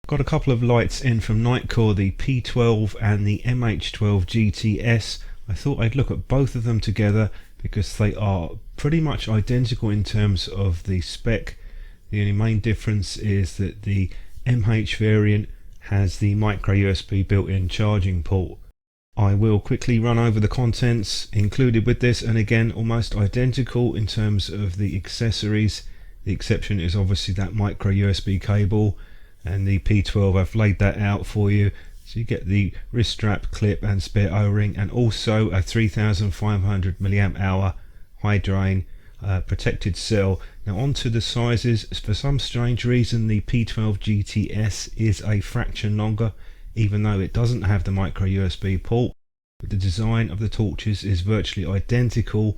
Got a couple of lights in from Nitecore, the P12 and the MH12GTS. I thought I'd look at both of them together because they are pretty much identical in terms of the spec. The only main difference is that the MH variant has the micro USB built-in charging port. I will quickly run over the contents included with this, and again almost identical in terms of the accessories. The exception is obviously that micro USB cable, and the P12 I've laid that out for you. So you get the wrist strap, clip and spare O-ring, and also a 3500 milliamp hour high drain protected cell. Now onto the sizes. For some strange reason the P12GTS is a fraction longer, even though it doesn't have the micro USB port, but the design of the torches is virtually identical.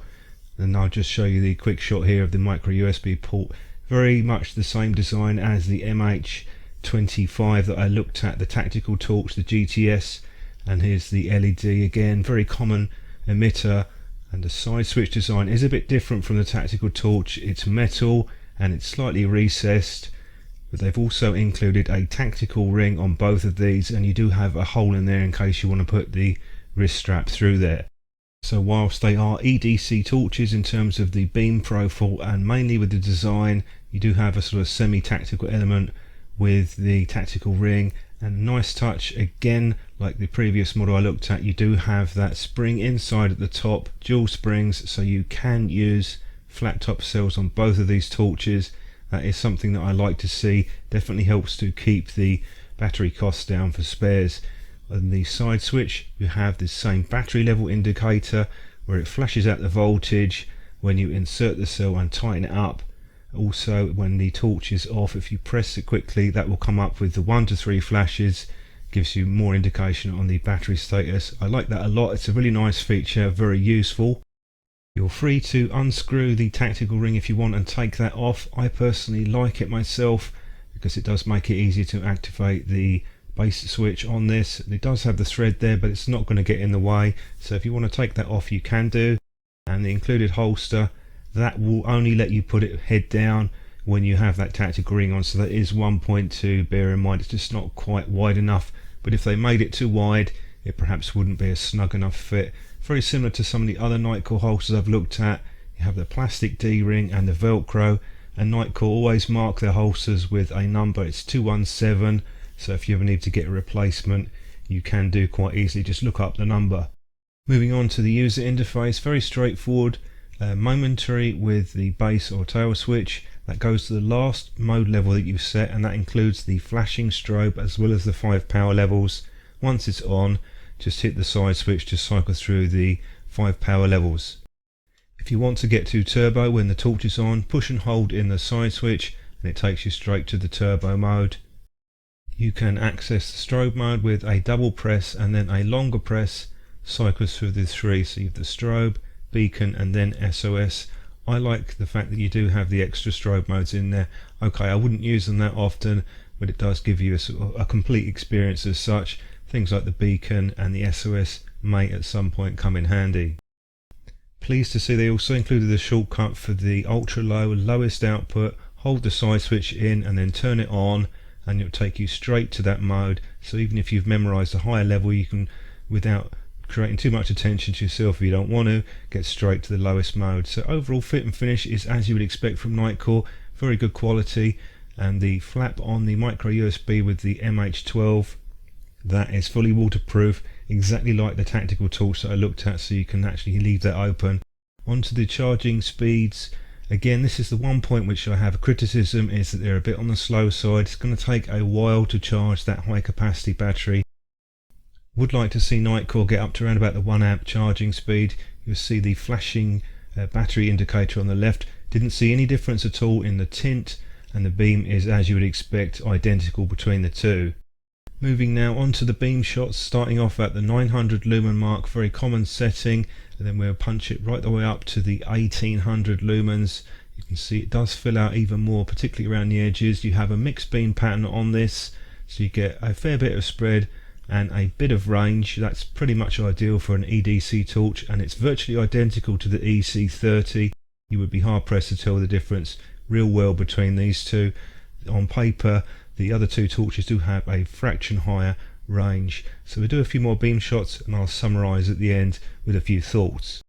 And I'll just show you the quick shot here of the micro USB port. Very much the same design as the MH25 that I looked at, the tactical torch, the GTS. And here's the LED again, very common emitter. And the side switch design is a bit different from the tactical torch. It's metal and it's slightly recessed, but they've also included a tactical ring on both of these, and you do have a hole in there in case you want to put the wrist strap through there. So whilst they are EDC torches in terms of the beam profile and mainly with the design, you do have a sort of semi-tactical element with the tactical ring. And a nice touch, again like the previous model I looked at, you do have that spring inside at the top, dual springs, so you can use flat top cells on both of these torches. That is something that I like to see. Definitely helps to keep the battery costs down for spares. On the side switch you have the same battery level indicator where it flashes out the voltage when you insert the cell and tighten it up. Also when the torch is off, if you press it quickly, that will come up with the 1 to 3 flashes, gives you more indication on the battery status. I like that a lot. It's a really nice feature, very useful. You're free to unscrew the tactical ring if you want and take that off. I personally like it myself because it does make it easier to activate the base switch on this. It does have the thread there, but it's not going to get in the way, so if you want to take that off you can do. And the included holster, that will only let you put it head down when you have that tactical ring on, so that is 1.2. bear in mind it's just not quite wide enough, but if they made it too wide it perhaps wouldn't be a snug enough fit. Very similar to some of the other Nitecore holsters I've looked at. You have the plastic D-ring and the Velcro, and Nitecore always mark their holsters with a number. It's 217, so if you ever need to get a replacement you can do quite easily, just look up the number. Moving on to the user interface, very straightforward. Momentary with the base or tail switch. That goes to the last mode level that you've set, and that includes the flashing strobe as well as the 5 power levels. Once it's on, just hit the side switch to cycle through the 5 power levels. If you want to get to turbo when the torch is on, push and hold in the side switch and it takes you straight to the turbo mode. You can access the strobe mode with a double press and then a longer press, cycles through the 3, so you have the strobe, beacon and then SOS. I like the fact that you do have the extra strobe modes in there. Okay, I wouldn't use them that often, but it does give you a sort of a complete experience as such. Things like the beacon and the SOS may at some point come in handy. Pleased to see they also included a shortcut for the ultra low, lowest output. Hold the side switch in and then turn it on and it'll take you straight to that mode. So even if you've memorized a higher level, you can, without creating too much attention to yourself if you don't want to, get straight to the lowest mode. So overall fit and finish is as you would expect from Nitecore, very good quality. And the flap on the micro USB with the MH12, that is fully waterproof, exactly like the tactical torch that I looked at, so you can actually leave that open. Onto the charging speeds. Again, this is the one point which I have a criticism, is that they're a bit on the slow side. It's going to take a while to charge that high capacity battery. Would like to see Nitecore get up to around about the 1 amp charging speed. You'll see the flashing battery indicator on the left. Didn't see any difference at all in the tint, and the beam is, as you would expect, identical between the two. Moving now on to the beam shots, starting off at the 900 lumen mark, very common setting, and then we'll punch it right the way up to the 1800 lumens. You can see it does fill out even more, particularly around the edges. You have a mixed beam pattern on this, so you get a fair bit of spread and a bit of range. That's pretty much ideal for an EDC torch, and it's virtually identical to the EC30. You would be hard pressed to tell the difference real well between these two. On paper The other two torches do have a fraction higher range. So we'll do a few more beam shots and I'll summarise at the end with a few thoughts.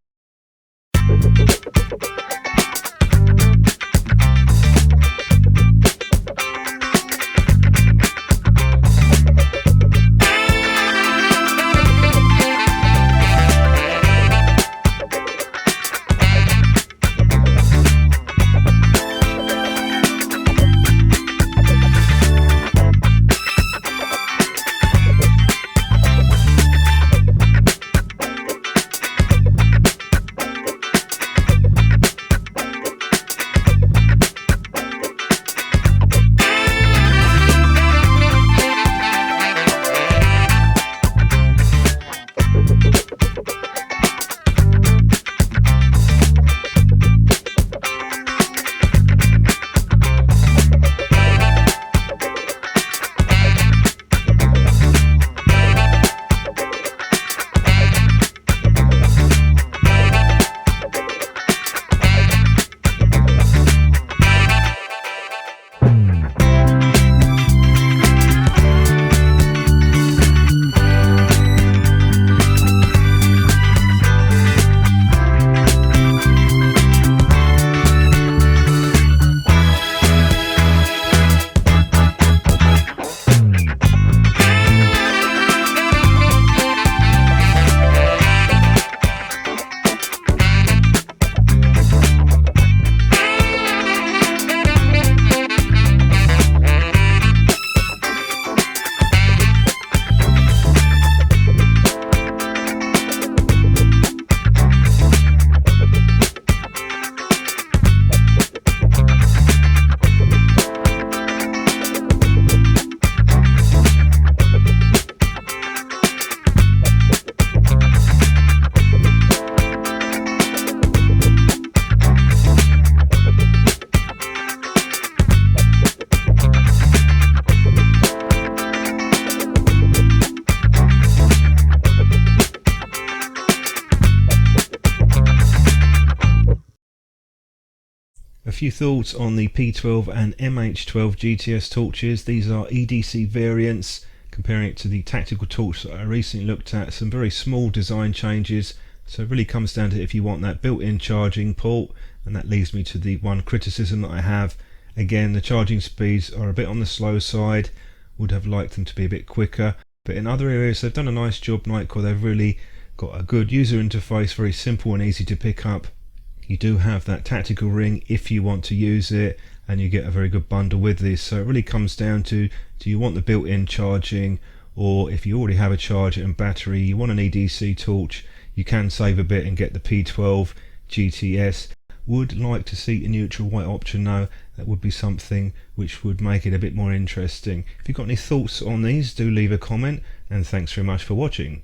A few thoughts on the P12 and MH12GTS torches. These are EDC variants. Comparing it to the tactical torch that I recently looked at, some very small design changes. So it really comes down to if you want that built-in charging port, and that leads me to the one criticism that I have. Again, the charging speeds are a bit on the slow side. Would have liked them to be a bit quicker, but in other areas they've done a nice job. Nitecore, they've really got a good user interface, very simple and easy to pick up. You do have that tactical ring if you want to use it, and you get a very good bundle with this. So it really comes down to, do you want the built-in charging, or if you already have a charger and battery, you want an EDC torch, you can save a bit and get the P12GTS. Would like to see a neutral white option though. That would be something which would make it a bit more interesting. If you've got any thoughts on these, do leave a comment, and thanks very much for watching.